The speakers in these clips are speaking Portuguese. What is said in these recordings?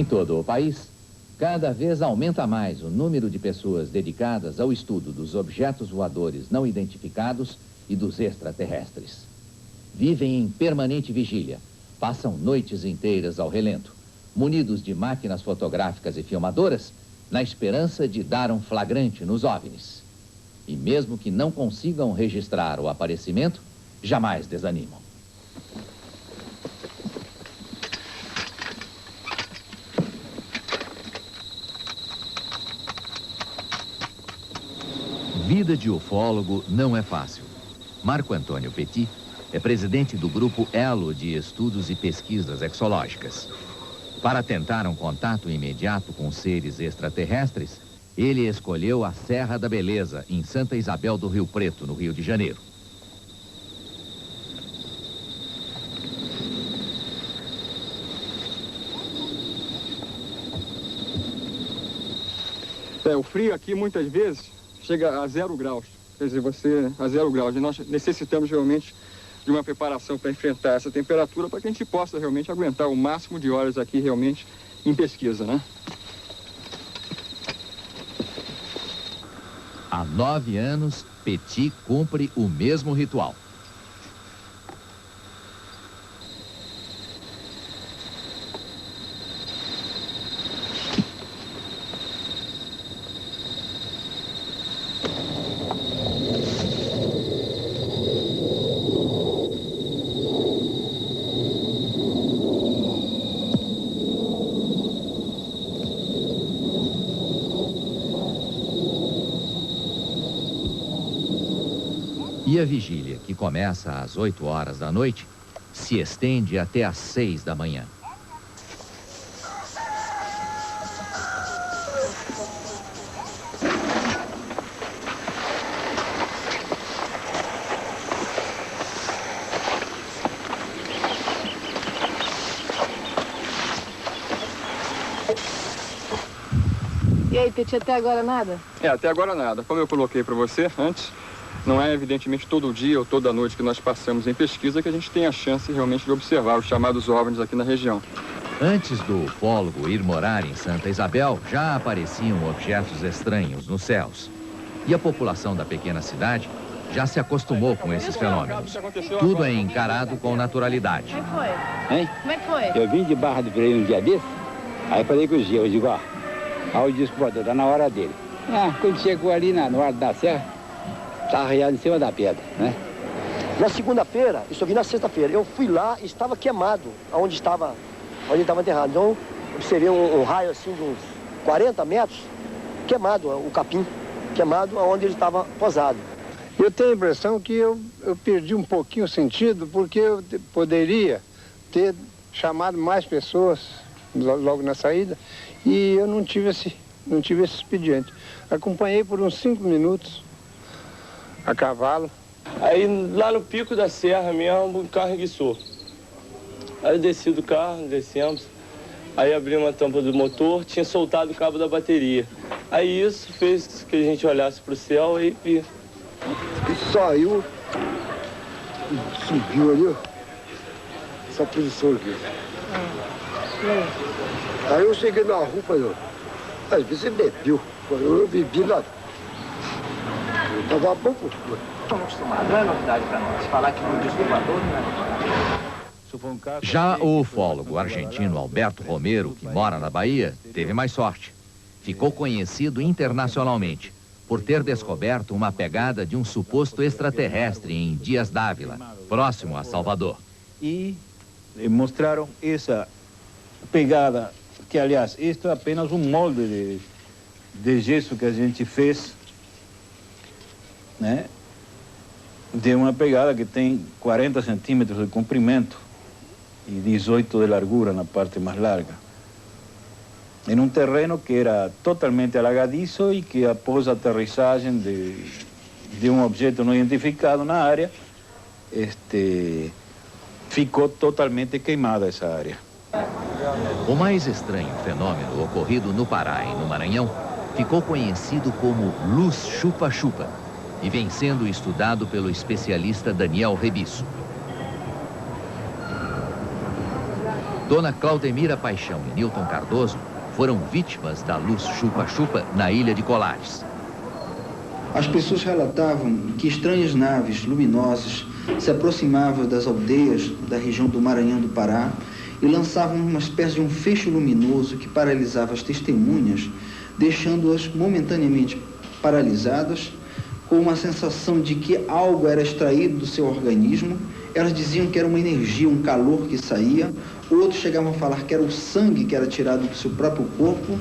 Em todo o país, cada vez aumenta mais o número de pessoas dedicadas ao estudo dos objetos voadores não identificados e dos extraterrestres. Vivem em permanente vigília, passam noites inteiras ao relento, munidos de máquinas fotográficas e filmadoras, na esperança de dar um flagrante nos OVNIs. E mesmo que não consigam registrar o aparecimento, jamais desanimam. Vida de ufólogo não é fácil. Marco Antônio Petit é presidente do grupo Elo de Estudos e Pesquisas Exológicas. Para tentar um contato imediato com seres extraterrestres, ele escolheu a Serra da Beleza, em Santa Isabel do Rio Preto, no Rio de Janeiro. O frio aqui muitas vezes chega a 0 graus, quer dizer, a 0 graus. E nós necessitamos realmente de uma preparação para enfrentar essa temperatura, para que a gente possa realmente aguentar o máximo de horas aqui realmente em pesquisa, né? Há 9 anos, Petit cumpre o mesmo ritual. E a vigília, que começa às 8 horas da noite, se estende até às 6 da manhã. E aí, Petit, até agora nada? Até agora nada. Como eu coloquei para você antes, não é evidentemente todo dia ou toda noite que nós passamos em pesquisa que a gente tem a chance realmente de observar os chamados OVNIs aqui na região. Antes do ufólogo ir morar em Santa Isabel, já apareciam objetos estranhos nos céus. E a população da pequena cidade já se acostumou com esses fenômenos. Tudo é encarado com naturalidade. Como é que foi? Hein? Como é que foi? Eu vim de Barra do Freio um dia desse, aí falei com o Gil, eu digo, ó, aí o disco voador, tá na hora dele. Quando chegou ali no Alto da Serra, estava arreado em cima da pedra, né? Na segunda-feira, isso eu vi na sexta-feira, eu fui lá e estava queimado, onde estava enterrado. Então, observei um raio assim de uns 40 metros, queimado, o capim, queimado onde ele estava posado. Eu tenho a impressão que eu perdi um pouquinho o sentido, porque eu poderia ter chamado mais pessoas logo na saída, e eu não tive esse expediente. Acompanhei por uns 5 minutos, a cavalo. Aí lá no pico da serra mesmo, o carro enguiçou. Aí eu desci do carro, descemos. Aí abri uma tampa do motor, tinha soltado o cabo da bateria. Aí isso fez que a gente olhasse para o céu e vi. E saiu, subiu ali, ó, essa posição aqui. Aí eu cheguei na rua e falei, ó, às vezes você bebeu. Eu bebi nada. Eu tava bom por tudo. Estamos acostumados, não é novidade para nós. Falar que no disco voador, né? Já o ufólogo argentino Alberto Romero, que mora na Bahia, teve mais sorte. Ficou conhecido internacionalmente por ter descoberto uma pegada de um suposto extraterrestre em Dias Dávila, próximo a Salvador. E mostraram essa pegada, que aliás, isto é apenas um molde de gesso que a gente fez, né? De uma pegada que tem 40 centímetros de comprimento e 18 de largura na parte mais larga. Em um terreno que era totalmente alagadiço e que após a aterrissagem de um objeto não identificado na área, ficou totalmente queimada essa área. O mais estranho fenômeno ocorrido no Pará e no Maranhão ficou conhecido como luz chupa-chupa e vem sendo estudado pelo especialista Daniel Rebisso. Dona Claudemira Paixão e Nilton Cardoso foram vítimas da luz chupa-chupa na ilha de Colares. As pessoas relatavam que estranhas naves luminosas se aproximavam das aldeias da região do Maranhão do Pará e lançavam uma espécie de um feixe luminoso que paralisava as testemunhas, deixando-as momentaneamente paralisadas, com uma sensação de que algo era extraído do seu organismo. Elas diziam que era uma energia, um calor que saía. Outros chegavam a falar que era o sangue que era tirado do seu próprio corpo,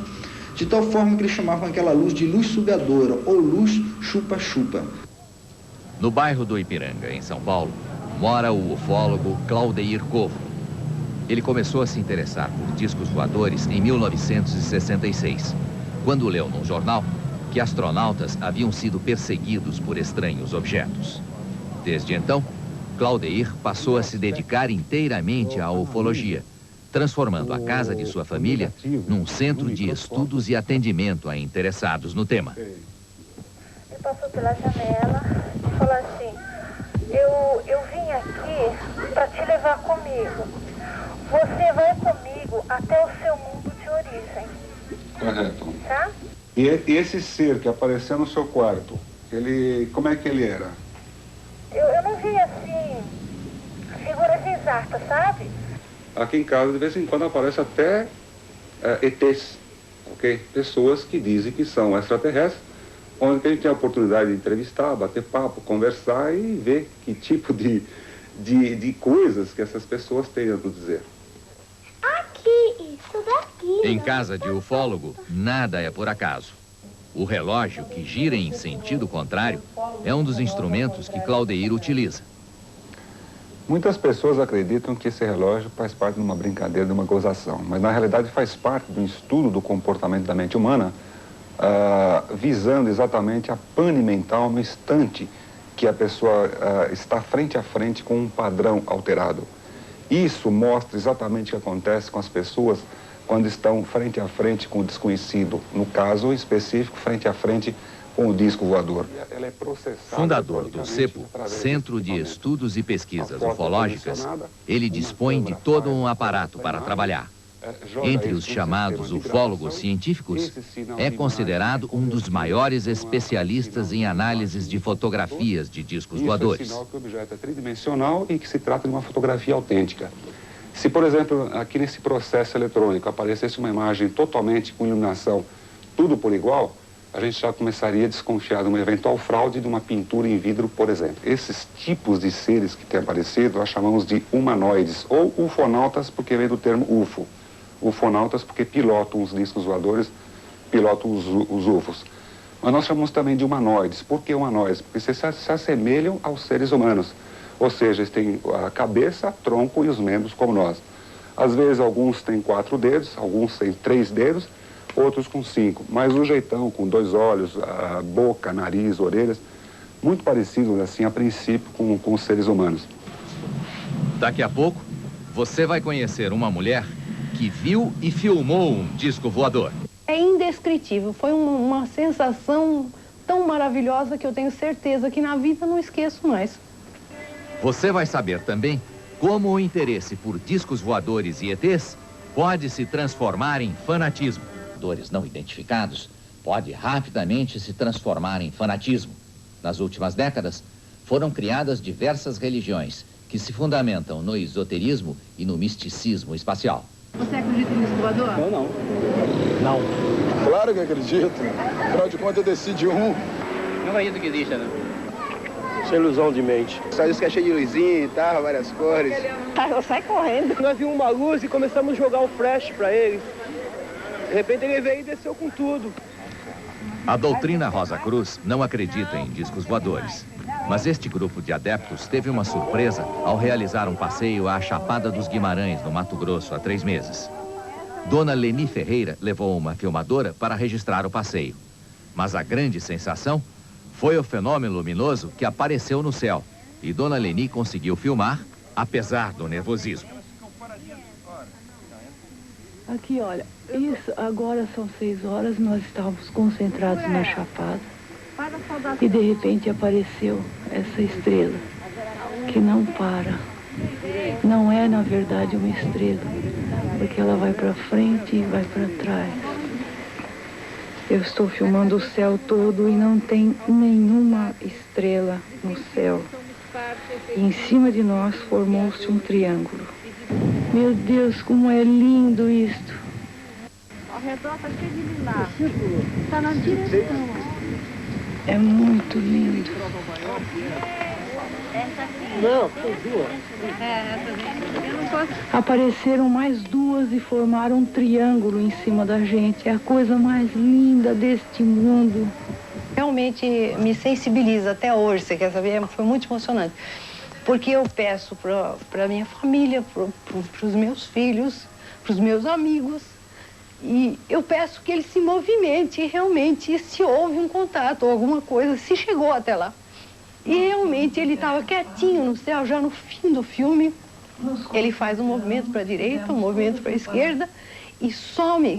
de tal forma que eles chamavam aquela luz de luz sugadora ou luz chupa-chupa. No bairro do Ipiranga, em São Paulo, mora o ufólogo Claudeir Covo. Ele começou a se interessar por discos voadores em 1966, quando leu num jornal que astronautas haviam sido perseguidos por estranhos objetos. Desde então, Claudeir passou a se dedicar inteiramente à ufologia, transformando a casa de sua família num centro de estudos e atendimento a interessados no tema. Ele passou pela janela e falou assim: eu vim aqui para te levar comigo. Você vai comigo até o seu mundo de origem. Correto. Tá? E esse ser que apareceu no seu quarto, como é que ele era? Eu não vi assim, figuras exatas, sabe? Aqui em casa, de vez em quando, aparece até ETs, ok? Pessoas que dizem que são extraterrestres, onde a gente tem a oportunidade de entrevistar, bater papo, conversar e ver que tipo de coisas que essas pessoas têm a nos dizer. Aqui, isso daqui. Em casa de ufólogo, nada é por acaso. O relógio, que gira em sentido contrário, é um dos instrumentos que Claudeir utiliza. Muitas pessoas acreditam que esse relógio faz parte de uma brincadeira, de uma gozação, mas na realidade faz parte do estudo do comportamento da mente humana, visando exatamente a pane mental no instante que a pessoa está frente a frente com um padrão alterado. Isso mostra exatamente o que acontece com as pessoas quando estão frente a frente com o desconhecido, no caso específico, frente a frente com o disco voador. Ela é processada. Fundador do CEPO, Centro de Estudos e Pesquisas Ufológicas, ele dispõe de todo um aparato para trabalhar. Entre os chamados ufólogos científicos, é considerado um dos maiores especialistas em análises de fotografias de discos voadores. Isso é sinal que o objeto é tridimensional e que se trata de uma fotografia autêntica. Se, por exemplo, aqui nesse processo eletrônico aparecesse uma imagem totalmente com iluminação, tudo por igual, a gente já começaria a desconfiar de uma eventual fraude de uma pintura em vidro, por exemplo. Esses tipos de seres que têm aparecido, nós chamamos de humanoides, ou ufonautas, porque vem do termo UFO. Ufonautas porque pilotam os discos voadores, pilotam os UFOs. Mas nós chamamos também de humanoides. Por que humanoides? Porque se assemelham aos seres humanos. Ou seja, eles têm a cabeça, tronco e os membros como nós. Às vezes alguns têm 4 dedos, alguns têm 3 dedos, outros com 5. Mas o jeitão, com 2 olhos, a boca, nariz, orelhas, muito parecidos assim a princípio com os seres humanos. Daqui a pouco, você vai conhecer uma mulher que viu e filmou um disco voador. É indescritível, foi uma sensação tão maravilhosa que eu tenho certeza que na vida não esqueço mais. Você vai saber também como o interesse por discos voadores e ETs pode se transformar em fanatismo. Voadores não identificados pode rapidamente se transformar em fanatismo. Nas últimas décadas, foram criadas diversas religiões que se fundamentam no esoterismo e no misticismo espacial. Você acredita em disco voador? Eu não. Não. Claro que acredito. Afinal de contas, eu decidi um. Não acredito que exista, né? Isso é ilusão de mente. Só isso que é cheio de luzinha e tal, várias cores. Eu saio correndo. Nós vimos uma luz e começamos a jogar um flash pra ele. De repente ele veio e desceu com tudo. A doutrina Rosa Cruz não acredita em discos voadores. Mas este grupo de adeptos teve uma surpresa ao realizar um passeio à Chapada dos Guimarães, no Mato Grosso, há 3 meses. Dona Leni Ferreira levou uma filmadora para registrar o passeio. Mas a grande sensação foi o fenômeno luminoso que apareceu no céu. E Dona Leni conseguiu filmar, apesar do nervosismo. Aqui, olha, isso agora são 6 horas, nós estávamos concentrados na Chapada. E de repente apareceu essa estrela, que não para. Não é, na verdade, uma estrela, porque ela vai para frente e vai para trás. Eu estou filmando o céu todo e não tem nenhuma estrela no céu. E em cima de nós formou-se um triângulo. Meu Deus, como é lindo isto! Ao redor está cheio de lilás. Está na direção. É muito lindo. Essa aqui. Não, tem duas. Eu não posso. Apareceram mais duas e formaram um triângulo em cima da gente. É a coisa mais linda deste mundo. Realmente me sensibiliza até hoje, você quer saber? Foi muito emocionante. Porque eu peço para minha família, para os meus filhos, para os meus amigos, e eu peço que ele se movimente realmente, se houve um contato ou alguma coisa, se chegou até lá. E realmente ele estava quietinho no céu, já no fim do filme. Ele faz um movimento para a direita, um movimento para a esquerda e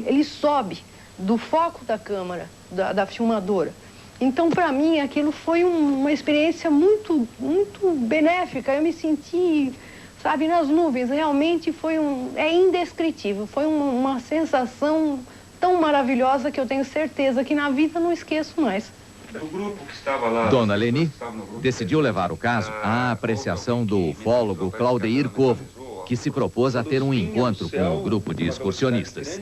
ele sobe do foco da câmera, da filmadora. Então, para mim, aquilo foi uma experiência muito, muito benéfica. Eu me senti, sabe, nas nuvens. Realmente é indescritível. Foi uma sensação tão maravilhosa que eu tenho certeza que na vida não esqueço mais. O grupo que estava lá... Dona Leni decidiu levar o caso à apreciação do ufólogo Claudeir Covo, que se propôs a ter um encontro com o grupo de excursionistas.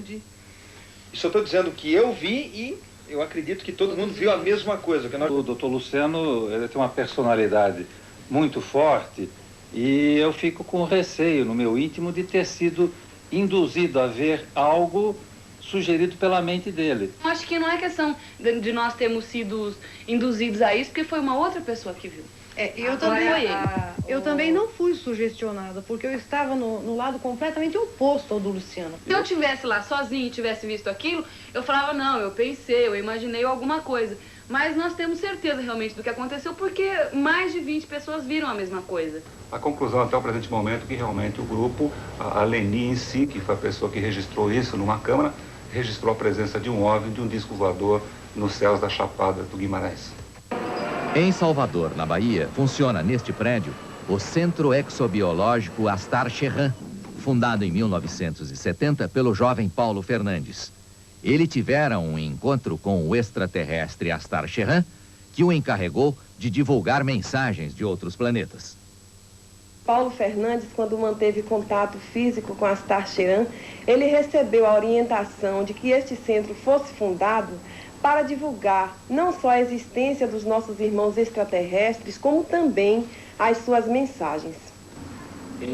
Só estou dizendo que eu vi e eu acredito que todo mundo viu a mesma coisa. O doutor Luciano, ele tem uma personalidade muito forte e eu fico com receio no meu íntimo de ter sido induzido a ver algo sugerido pela mente dele. Acho que não é questão de nós termos sido induzidos a isso, porque foi uma outra pessoa que viu. Eu também não fui sugestionada, porque eu estava no lado completamente oposto ao do Luciano. Se eu estivesse lá sozinha e tivesse visto aquilo, eu falava, não, eu pensei, eu imaginei alguma coisa. Mas nós temos certeza realmente do que aconteceu, porque mais de 20 pessoas viram a mesma coisa. A conclusão até o presente momento é que realmente o grupo, a Leni em si, que foi a pessoa que registrou isso numa câmera, registrou a presença de um OVNI, de um disco voador nos céus da Chapada do Guimarães. Em Salvador, na Bahia, funciona neste prédio o Centro Exobiológico Astar Cherran, fundado em 1970 pelo jovem Paulo Fernandes. Ele tivera um encontro com o extraterrestre Astar Cherran, que o encarregou de divulgar mensagens de outros planetas. Paulo Fernandes, quando manteve contato físico com Astar Cherran, ele recebeu a orientação de que este centro fosse fundado para divulgar não só a existência dos nossos irmãos extraterrestres, como também as suas mensagens.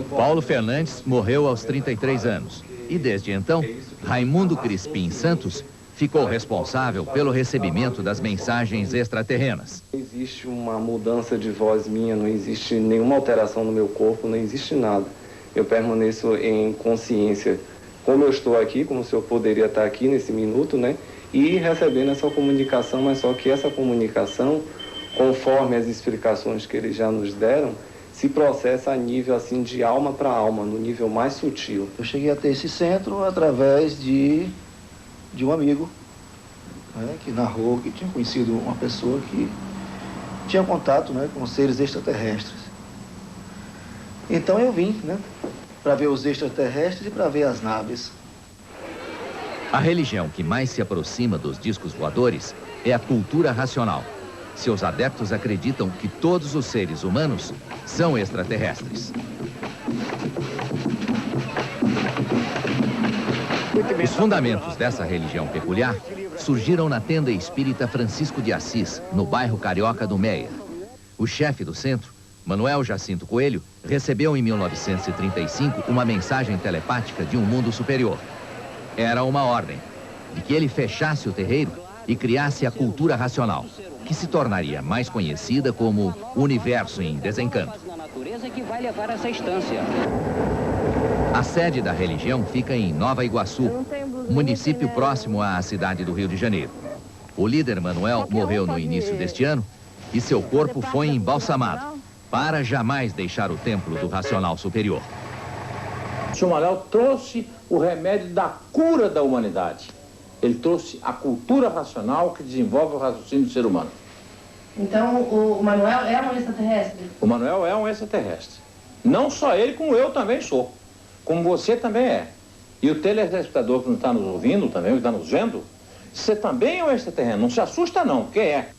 Paulo Fernandes morreu aos 33 anos e, desde então, Raimundo Crispim Santos ficou responsável pelo recebimento das mensagens extraterrenas. Não existe uma mudança de voz minha, não existe nenhuma alteração no meu corpo, não existe nada. Eu permaneço em consciência, como eu estou aqui, como o senhor poderia estar aqui nesse minuto, né? E recebendo essa comunicação, mas só que essa comunicação, conforme as explicações que eles já nos deram, se processa a nível assim de alma para alma, no nível mais sutil. Eu cheguei até esse centro através de um amigo, né, que narrou que tinha conhecido uma pessoa que tinha contato, né, com seres extraterrestres. Então eu vim, né, para ver os extraterrestres e para ver as naves. A religião que mais se aproxima dos discos voadores é a cultura racional. Seus adeptos acreditam que todos os seres humanos são extraterrestres. Os fundamentos dessa religião peculiar surgiram na tenda espírita Francisco de Assis, no bairro carioca do Meia. O chefe do centro, Manuel Jacinto Coelho, recebeu em 1935 uma mensagem telepática de um mundo superior. Era uma ordem de que ele fechasse o terreiro e criasse a cultura racional, que se tornaria mais conhecida como Universo em Desencanto. A sede da religião fica em Nova Iguaçu, município próximo à cidade do Rio de Janeiro. O líder Manuel morreu no início deste ano e seu corpo foi embalsamado para jamais deixar o templo do racional superior. O senhor Manuel trouxe o remédio da cura da humanidade. Ele trouxe a cultura racional que desenvolve o raciocínio do ser humano. Então, o Manuel é um extraterrestre? O Manuel é um extraterrestre. Não só ele, como eu também sou. Como você também é. E o telespectador que não está nos ouvindo também, que está nos vendo, você também é um extraterreno. Não se assusta não, porque é.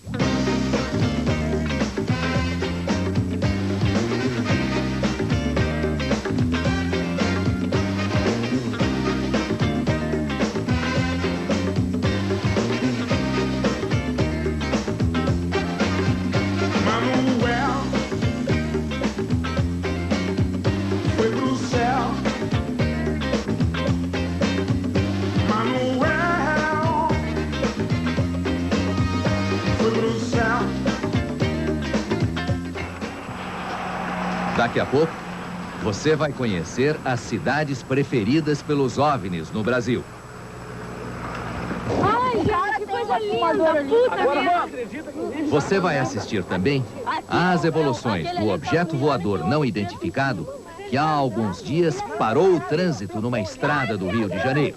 Daqui a pouco, você vai conhecer as cidades preferidas pelos OVNIs no Brasil. Ai, gente, que coisa linda, puta merda. Você vai assistir também às evoluções do objeto voador não identificado que há alguns dias parou o trânsito numa estrada do Rio de Janeiro.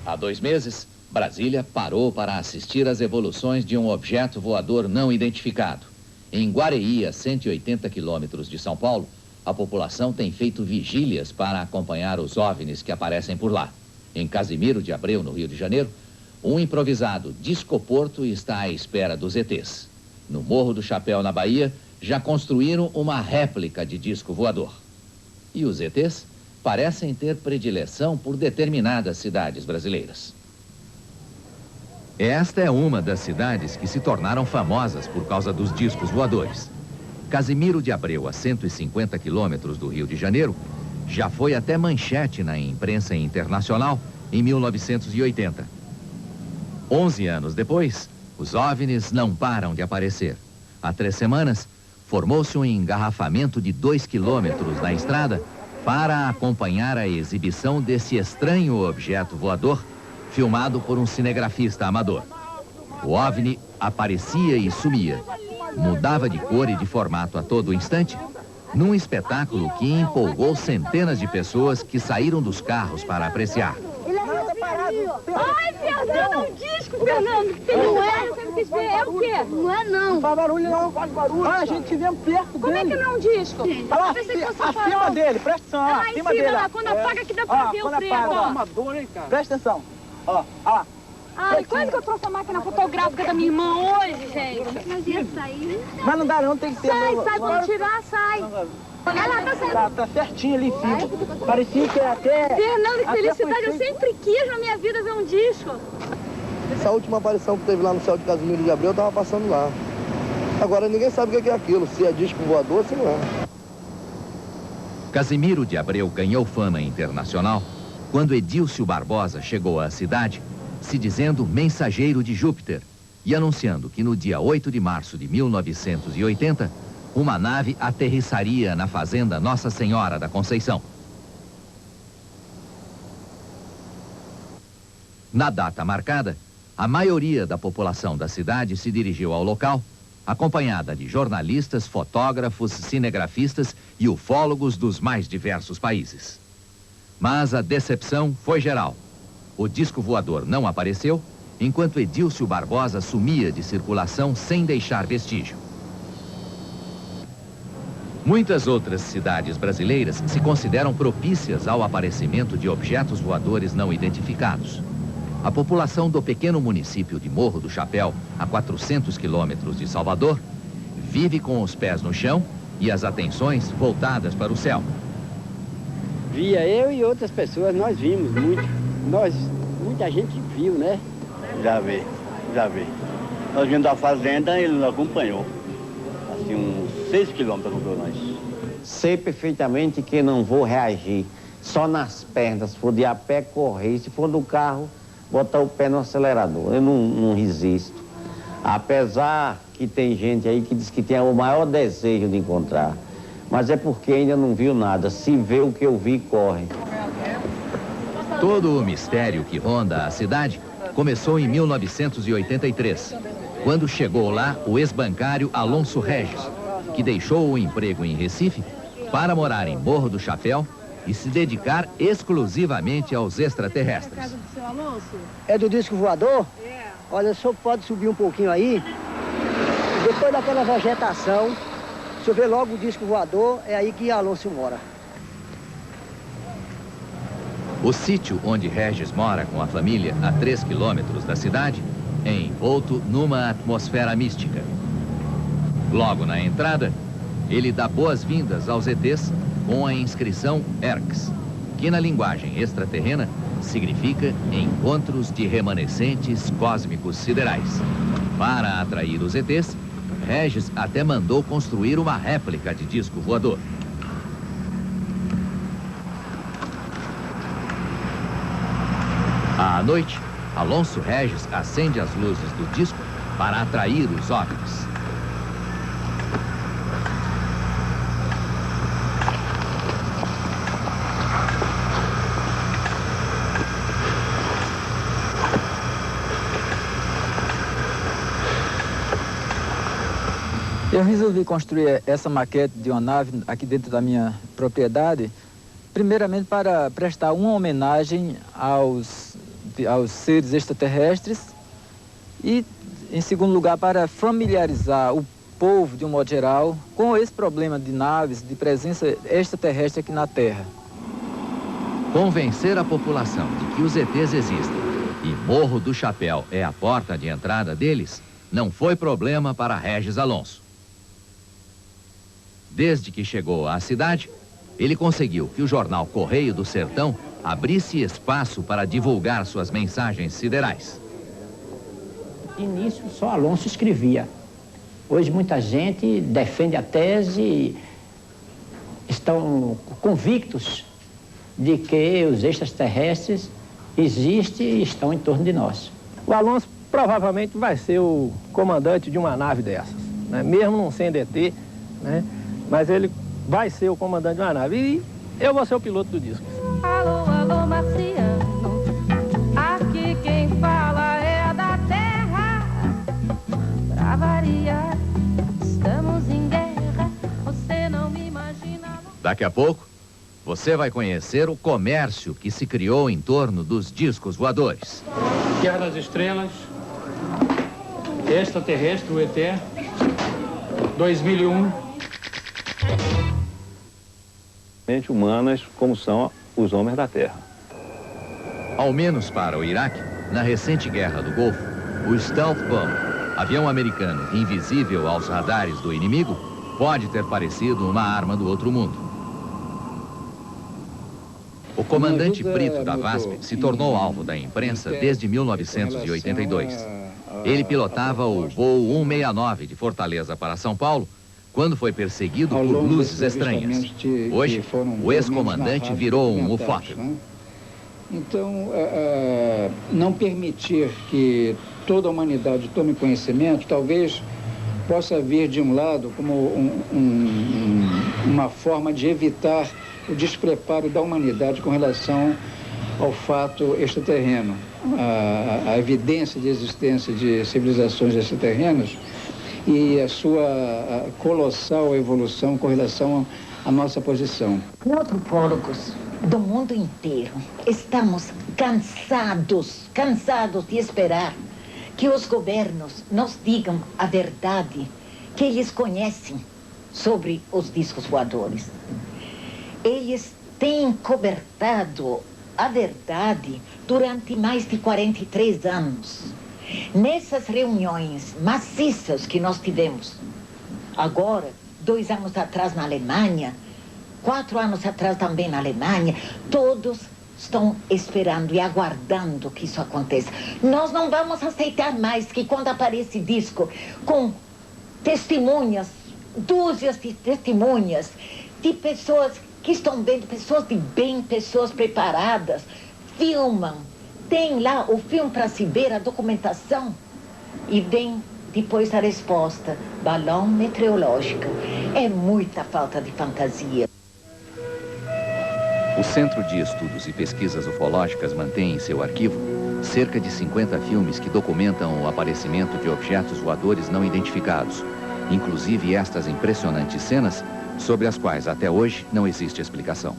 Há 2 meses, Brasília parou para assistir às evoluções de um objeto voador não identificado. Em Guareí, a 180 quilômetros de São Paulo, a população tem feito vigílias para acompanhar os OVNIs que aparecem por lá. Em Casimiro de Abreu, no Rio de Janeiro, um improvisado discoporto está à espera dos ETs. No Morro do Chapéu, na Bahia, já construíram uma réplica de disco voador. E os ETs parecem ter predileção por determinadas cidades brasileiras. Esta é uma das cidades que se tornaram famosas por causa dos discos voadores. Casimiro de Abreu, a 150 quilômetros do Rio de Janeiro, já foi até manchete na imprensa internacional em 1980. 11 anos depois, os OVNIs não param de aparecer. Há 3 semanas, formou-se um engarrafamento de 2 quilômetros na estrada para acompanhar a exibição desse estranho objeto voador filmado por um cinegrafista amador. O OVNI aparecia e sumia, mudava de cor e de formato a todo instante, num espetáculo que empolgou centenas de pessoas que saíram dos carros para apreciar. Ai, Fernando, é um disco, Fernando. Não é? É o quê? Não é, não. Não faz barulho, não. Faz barulho. Ah, a gente estivemos perto dele. Como é que não é um disco? Olha lá, acima dele, presta atenção. Ah, acima em cima, dele. lá, quando apaga aqui dá pra ver o preto. Amador, hein, cara? Presta atenção. Ó, lá. Ai, quase que eu trouxe a máquina fotográfica da minha irmã hoje, gente. Mas ia sair. Mas não dá não, tem que ter. Sai, pode tirar, sai. Olha lá, tá saindo. Tá certinho ali, filho. Parecia que até... Fernando, que felicidade, eu sempre quis na minha vida ver um disco. Essa última aparição que teve lá no céu de Casimiro de Abreu, eu tava passando lá. Agora ninguém sabe o que é aquilo, se é disco voador ou se não é. Casimiro de Abreu ganhou fama internacional quando Edílcio Barbosa chegou à cidade se dizendo mensageiro de Júpiter e anunciando que no dia 8 de março de 1980, uma nave aterrissaria na fazenda Nossa Senhora da Conceição. Na data marcada, a maioria da população da cidade se dirigiu ao local, acompanhada de jornalistas, fotógrafos, cinegrafistas e ufólogos dos mais diversos países. Mas a decepção foi geral. O disco voador não apareceu, enquanto Edílcio Barbosa sumia de circulação sem deixar vestígio. Muitas outras cidades brasileiras se consideram propícias ao aparecimento de objetos voadores não identificados. A população do pequeno município de Morro do Chapéu, a 400 quilômetros de Salvador, vive com os pés no chão e as atenções voltadas para o céu. Via eu e outras pessoas, nós vimos muito. Muita gente viu, né? Já vi. Nós vindo da fazenda, ele nos acompanhou. Assim, uns 6 quilômetros com nós. Sei perfeitamente que não vou reagir. Só nas pernas, se for de a pé, correr. Se for do carro, botar o pé no acelerador. Eu não resisto. Apesar que tem gente aí que diz que tem o maior desejo de encontrar. Mas é porque ainda não viu nada. Se vê o que eu vi, corre. Todo o mistério que ronda a cidade começou em 1983, quando chegou lá o ex-bancário Alonso Regis, que deixou o emprego em Recife para morar em Morro do Chapéu e se dedicar exclusivamente aos extraterrestres. É do disco voador? É. Olha, o senhor pode subir um pouquinho aí. Depois daquela vegetação, Se eu ver logo o disco voador, é aí que Alonso mora. O sítio onde Regis mora com a família, a 3 quilômetros da cidade, é envolto numa atmosfera mística. Logo na entrada, ele dá boas-vindas aos ETs com a inscrição ERCS, que na linguagem extraterrena significa Encontros de Remanescentes Cósmicos Siderais. Para atrair os ETs, Regis até mandou construir uma réplica de disco voador. À noite, Alonso Regis acende as luzes do disco para atrair os OVNIs. Eu resolvi construir essa maquete de uma nave aqui dentro da minha propriedade, primeiramente para prestar uma homenagem aos seres extraterrestres e, em segundo lugar, para familiarizar o povo, de um modo geral, com esse problema de naves, de presença extraterrestre aqui na Terra. Convencer a população de que os ETs existem e Morro do Chapéu é a porta de entrada deles, não foi problema para Regis Alonso. Desde que chegou à cidade, ele conseguiu que o jornal Correio do Sertão abrisse espaço para divulgar suas mensagens siderais. De início, só Alonso escrevia. Hoje, muita gente defende a tese e estão convictos de que os extraterrestres existem e estão em torno de nós. O Alonso provavelmente vai ser o comandante de uma nave dessas, né? Mesmo não sendo ET, né? Mas ele vai ser o comandante de uma nave. E eu vou ser o piloto do disco. Alô, alô, marciano, aqui quem fala é da terra. Pra variar, estamos em guerra, você não me imagina. Daqui a pouco, você vai conhecer o comércio que se criou em torno dos discos voadores. Guerra das Estrelas, Extraterrestre, o ET, 2001. Humanas como são os homens da Terra. Ao menos para o Iraque, na recente guerra do Golfo, o Stealth Bomb, avião americano invisível aos radares do inimigo, pode ter parecido uma arma do outro mundo. O comandante Brito da VASP se tornou alvo da imprensa desde 1982. Ele pilotava o voo 169 de Fortaleza para São Paulo, quando foi perseguido por luzes estranhas. Hoje, o ex-comandante virou um ufólogo. Então, não permitir que toda a humanidade tome conhecimento, talvez possa vir de um lado como uma forma de evitar o despreparo da humanidade com relação ao fato extraterreno. A evidência de existência de civilizações extraterrenas e a sua colossal evolução com relação à nossa posição. Nós, antropólogos do mundo inteiro, estamos cansados de esperar que os governos nos digam a verdade que eles conhecem sobre os discos voadores. Eles têm cobertado a verdade durante mais de 43 anos. Nessas reuniões maciças que nós tivemos, agora, 2 anos atrás na Alemanha, 4 anos atrás também na Alemanha, todos estão esperando e aguardando que isso aconteça. Nós não vamos aceitar mais que quando aparece disco com testemunhas, dúzias de testemunhas, de pessoas que estão vendo, pessoas de bem, pessoas preparadas, filmam, tem lá o filme para se ver, a documentação, e vem depois a resposta, balão meteorológico. É muita falta de fantasia. O Centro de Estudos e Pesquisas Ufológicas mantém em seu arquivo cerca de 50 filmes que documentam o aparecimento de objetos voadores não identificados, inclusive estas impressionantes cenas sobre as quais até hoje não existe explicação.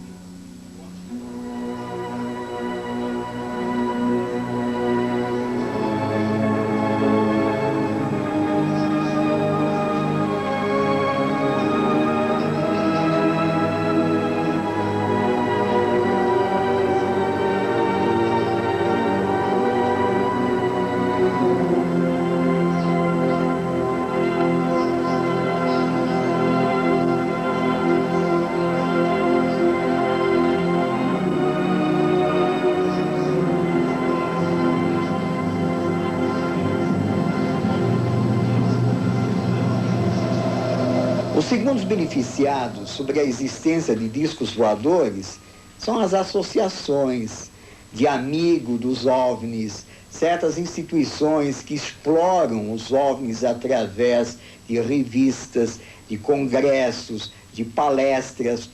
Os segundos beneficiados sobre a existência de discos voadores são as associações de amigos dos OVNIs, certas instituições que exploram os OVNIs através de revistas, de congressos, de palestras,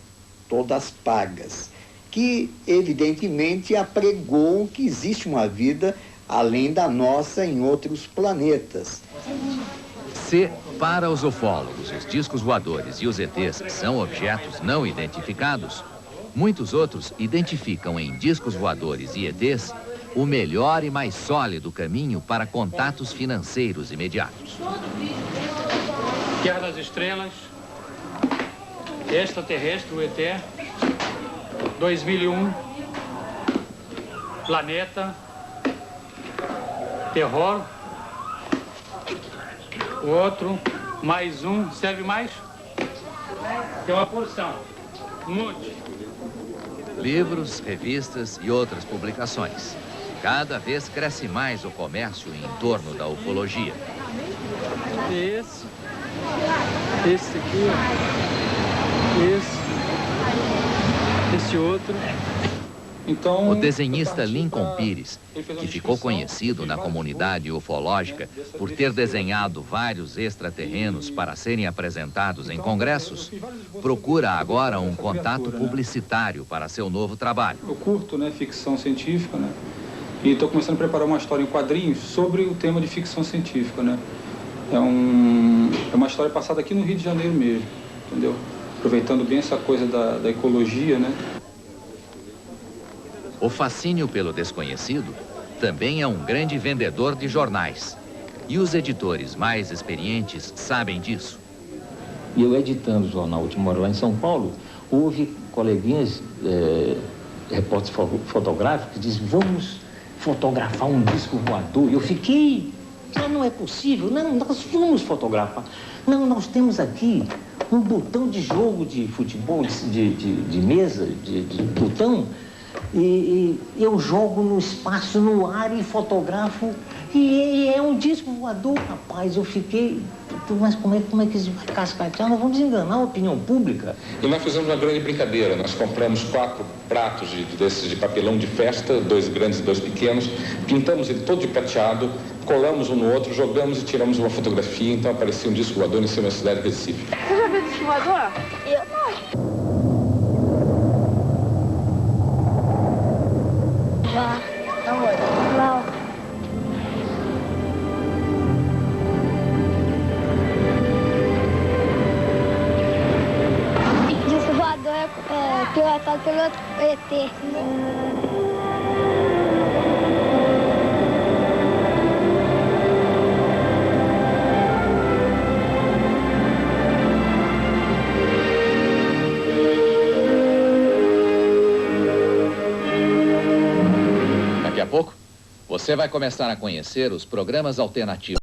todas pagas, que evidentemente apregoam que existe uma vida além da nossa em outros planetas. Se, para os ufólogos, os discos voadores e os ETs são objetos não identificados, muitos outros identificam em discos voadores e ETs o melhor e mais sólido caminho para contatos financeiros imediatos. Guerra das Estrelas, Extraterrestre, o ET, 2001, Planeta, Terror, o outro, mais um, serve mais? Tem uma porção, mude. Livros, revistas e outras publicações. Cada vez cresce mais o comércio em torno da ufologia. Esse aqui, esse outro. Então, o desenhista Lincoln Pires, que ficou conhecido na comunidade ufológica por ter desenhado vários extraterrenos para serem apresentados em congressos, procura agora um contato publicitário para seu novo trabalho. Eu curto, ficção científica, e estou começando a preparar uma história em quadrinhos sobre o tema de ficção científica, É uma história passada aqui no Rio de Janeiro mesmo, entendeu? Aproveitando bem essa coisa da ecologia, O fascínio pelo desconhecido também é um grande vendedor de jornais. E os editores mais experientes sabem disso. E eu editando o jornal, eu moro lá em São Paulo, houve coleguinhas, repórteres fotográficos, que dizem, vamos fotografar um disco voador. E eu fiquei, não é possível, não, nós vamos fotografar. Não, nós temos aqui um botão de jogo de futebol, de mesa, de botão, e eu jogo no espaço, no ar e fotografo, e é um disco voador, rapaz. Eu fiquei, mas como é que isso vai cascatear? Nós vamos enganar a opinião pública. E nós fizemos uma grande brincadeira, nós compramos 4 pratos desses de papelão de festa, 2 grandes e 2 pequenos, pintamos ele todo de prateado, colamos um no outro, jogamos e tiramos uma fotografia, então aparecia um disco voador em cima da cidade de Recife. Você já viu disco voador? Eu não. Lá. Aonde? Lá. Disco voador é pilotado pelo ET. Daqui a pouco, você vai começar a conhecer os programas alternativos.